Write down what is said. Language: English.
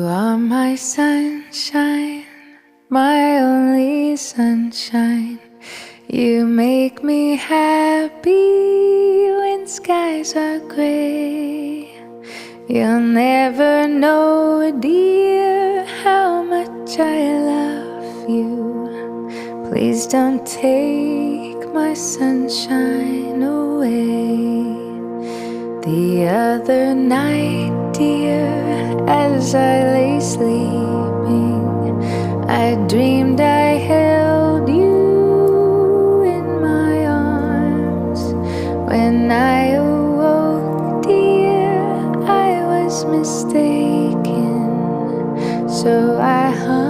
are my sunshine, my only sunshine. You make me happy when skies are gray. You'll never know, dear, how much I love you. Please don't take my sunshine away. The other night, dear, as I lay sleeping, I dreamed I held you in my arms. When I awoke, dear, I was mistaken, so I hung